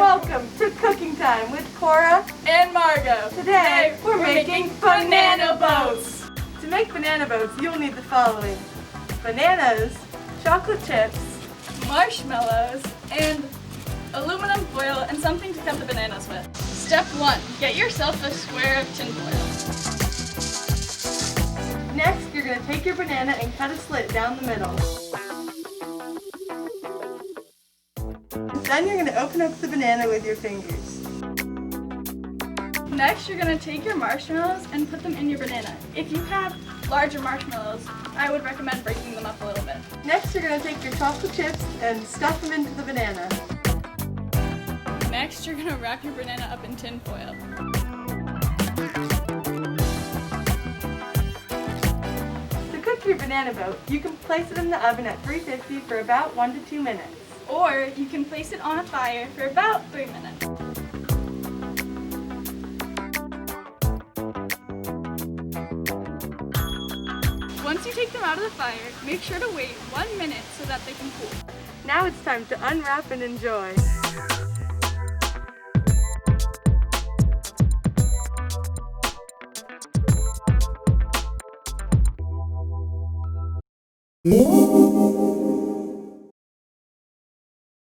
welcome to Cooking Time with Corah and Margot. Today we're making banana boats. To make banana boats, you'll need the following: bananas, chocolate chips, marshmallows, and aluminum foil and something to cut the bananas with. Step 1. Get yourself a square of tin foil. Next, you're going to take your banana and cut a slit down the middle. Then you're going to open up the banana with your fingers. Next, you're going to take your marshmallows and put them in your banana. If you have larger marshmallows, I would recommend breaking them up a little bit. Next, you're going to take your chocolate chips and stuff them into the banana. Next, you're going to wrap your banana up in tin foil. To cook your banana boat, you can place it in the oven at 350 for about 1 to 2 minutes. Or you can place it on a fire for about 3 minutes. Once you take them out of the fire, make sure to wait 1 minute so that they can cool. Now it's time to unwrap and enjoy. Ooh.